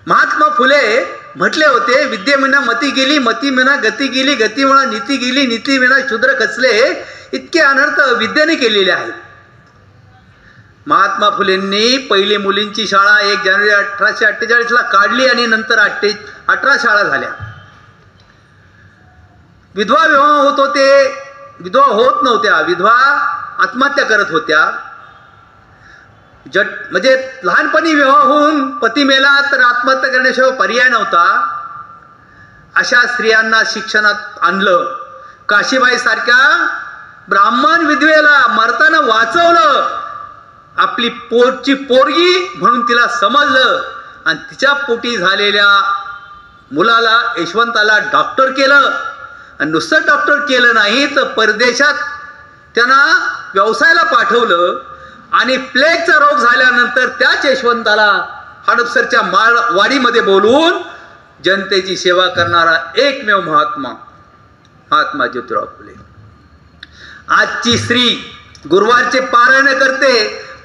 महात्मा फुले म्हटले होते, विद्येविना मती गेली, मतीविना गती गेली, गतीविना नीती गेली, नीतीविना शूद्र खचले. इतके अनर्थ विद्येने केलेले आहेत. महात्मा फुलेंनी पहिली मुलींची शाळा 1 जानेवारी 1848 काढली आणि नंतर 18 शाळा झाल्या. विधवा विवाह होत होते, विधवा होत नव्हत्या, विधवा आत्महत्या करत होत्या. म्हणजे लहानपणी विवाह होऊन पती मेला तर आत्महत्या करण्याशिवाय पर्याय नव्हता. अशा स्त्रियांना शिक्षणात आणलं. काशीबाई सारख्या ब्राह्मण विधवेला मरताना वाचवलं. आपली पोटची पोरगी म्हणून तिला समजलं आणि तिच्या पोटी झालेल्या मुलाला, यशवंताला डॉक्टर केलं. आणि नुसतं डॉक्टर केलं नाही तर परदेशात त्यांना व्यवसायाला पाठवलं. आणि प्लेगचा रोग झाल्यानंतर त्याच यशवंताला हडपसरच्या वाडीमध्ये बोलवून जनतेची सेवा करणारा एकमेव महात्मा ज्योतिराव फुले. आजची स्त्री गुरुवारचे पारायण करते,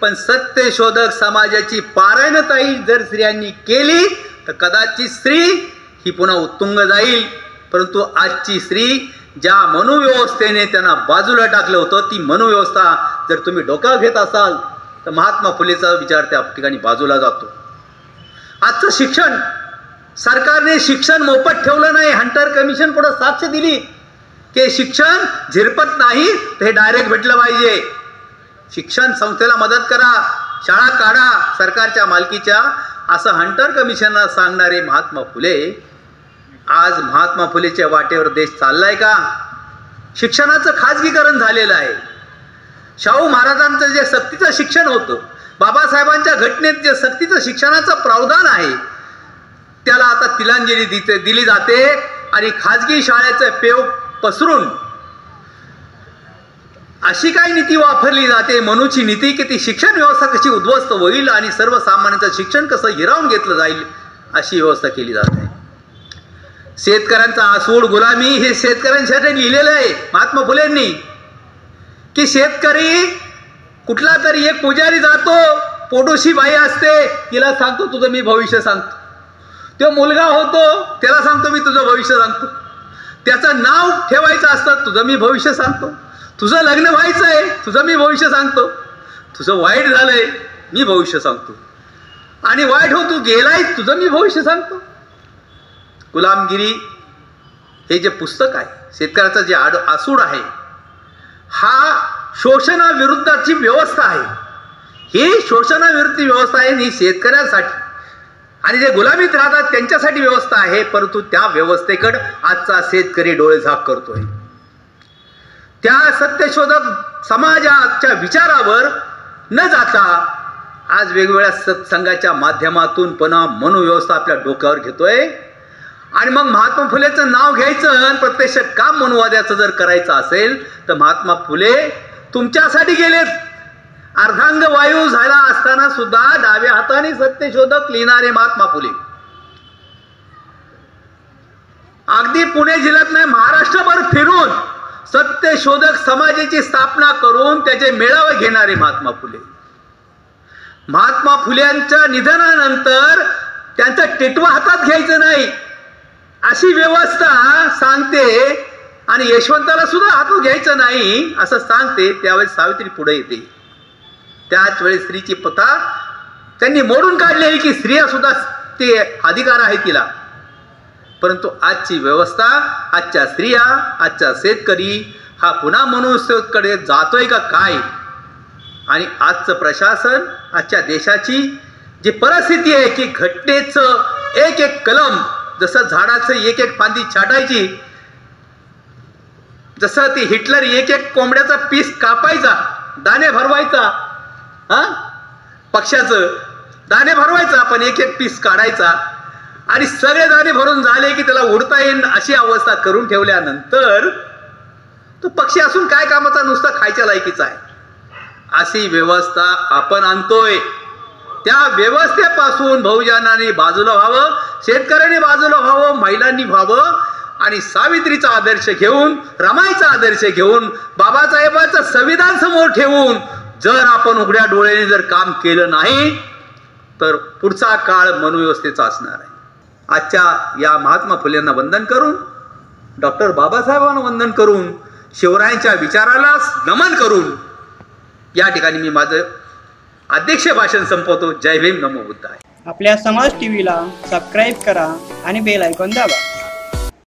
पण सत्यशोधक समाजाची पारायणताई जर स्त्रियांनी केली तर कदाचित स्त्री ही पुन्हा उत्तुंग जाईल. परंतु आजची स्त्री ज्या मनोव्यवस्थेने त्यांना बाजूला टाकलं होतं, ती मनोव्यवस्था जर तुम्ही डोक्यावर घेत असाल तर महात्मा फुलेचा विचार त्या ठिकाणी बाजूला जातो. आजचं शिक्षण, सरकारने शिक्षण मोफत ठेवलं नाही. हंटर कमिशन पुढे साक्ष दिली की शिक्षण झिरपत नाही तर हे डायरेक्ट भेटलं पाहिजे. शिक्षण संस्थेला मदत करा, शाळा काढा सरकारच्या मालकीच्या, असं हंटर कमिशनला सांगणारे महात्मा फुले. आज महात्मा फुलेच्या वाटेवर देश चाललाय का? शिक्षणाचं खाजगीकरण झालेलं आहे. शाहू महाराजांचं जे सक्तीचं शिक्षण होतं, बाबासाहेबांच्या घटनेत जे सक्तीचं शिक्षणाचं प्रावधान आहे, त्याला आता तिलांजली दिली जाते आणि खाजगी शाळेचं पेव पसरून अशी काही नीती वापरली जाते, मनूची नीती, की ती शिक्षण व्यवस्था कशी उद्ध्वस्त होईल आणि सर्वसामान्यांचं शिक्षण कसं हिरावून घेतलं जाईल अशी व्यवस्था केली जाते. शेतकऱ्यांचा आसूड गुलामी हे शेतकऱ्यांसाठी लिहिलेलं आहे महात्मा फुलेंनी, की शेतकरी कुठला तरी एक पुजारी जातो, पोटोशी बाई असते, तिला सांगतो तुझं मी भविष्य सांगतो. तो मुलगा होतो, त्याला सांगतो मी तुझं भविष्य सांगतो. त्याचं नाव ठेवायचं असतं, तुझं मी भविष्य सांगतो. तुझं लग्न व्हायचं आहे, तुझं मी भविष्य सांगतो. तुझं वाईट झालंय, मी भविष्य सांगतो. आणि वाईट हो तू गेलाय, तुझं मी भविष्य सांगतो. गुलामगिरी हे जे पुस्तक आहे, शेतकऱ्याचं जे आसूड आहे, हा शोषणाविरुद्धची व्यवस्था आहे. ही शोषणाविरुद्ध व्यवस्था आहे, ही शेतकऱ्यांसाठी आणि जे गुलामीत राहतात त्यांच्यासाठी व्यवस्था आहे. परंतु त्या व्यवस्थेकडे आजचा शेतकरी डोळे झाक करतोय. त्या सत्यशोधक समाजाच्या विचारावर न जाता आज वेगवेगळ्या सत्संगाच्या माध्यमातून पुन्हा मनोव्यवस्था आपल्या डोक्यावर घेतोय. आणि मग महात्मा फुलेचं नाव घ्यायचं आणि प्रत्यक्ष काम मनोवाद्याचं जर करायचं असेल तर महात्मा फुले तुमच्यासाठी गेलेत. अर्धांग वायू झाला असताना सुद्धा डाव्या हाताने सत्यशोधक लिहिणारे महात्मा फुले अगदी पुणे जिल्ह्यात नाही, महाराष्ट्रभर फिरून सत्यशोधक समाजाची स्थापना करून त्याचे मेळावे घेणारे महात्मा फुले. महात्मा फुल्यांच्या निधनानंतर त्यांचा टेटवा हातात घ्यायचं नाही अशी व्यवस्था सांगते आणि यशवंताला सुद्धा हातात घ्यायचं नाही असं सांगते. त्यावेळेस सावित्री पुढे येते. त्याच वेळेस स्त्रीची प्रथा त्यांनी मोडून काढली की स्त्रिया सुद्धा ते अधिकार आहे तिला. परंतु आजची व्यवस्था, आजच्या स्त्रिया, आजचा शेतकरी हा पुन्हा मनुष्याकडे जातोय का काय? आणि आजचं प्रशासन, आजच्या देशाची जी परिस्थिती आहे की घटनेचं एक एक कलम, जसं झाडाचं एक एक फांदी छाटायची, जसं ती हिटलर एक एक कोंबड्याचा पीस कापायचा, दाणे भरवायचा, पक्षाचं दाणे भरवायचा, पण एक एक पीस काढायचा आणि सगळे दाणे भरून झाले की त्याला उडता येईल अशी अवस्था करून ठेवल्यानंतर तो पक्षी असून काय कामाचा, नुसता खायच्या लायकीचा आहे. अशी व्यवस्था आपण आणतोय. त्या व्यवस्थेपासून बहुजनांनी बाजूला व्हावं, शेतकऱ्यांनी बाजूला व्हावं, महिलांनी व्हावं आणि सावित्रीचा आदर्श घेऊन, रमाईचा आदर्श घेऊन, बाबासाहेबांचं संविधान समोर ठेवून जर आपण उघड्या डोळ्याने जर काम केलं नाही तर पुढचा काळ मनोव्यवस्थेचा असणार आहे. आजच्या या महात्मा फुलेंना वंदन करून, डॉक्टर बाबासाहेबांना वंदन करून, शिवरायांच्या विचाराला नमन करून या ठिकाणी मी माझं अध्यक्ष भाषण संपवतो. जय भीम, नमो बुद्धाय. आपल्या समाज टीव्हीला सबस्क्राईब करा आणि बेल आयकॉन दाबा.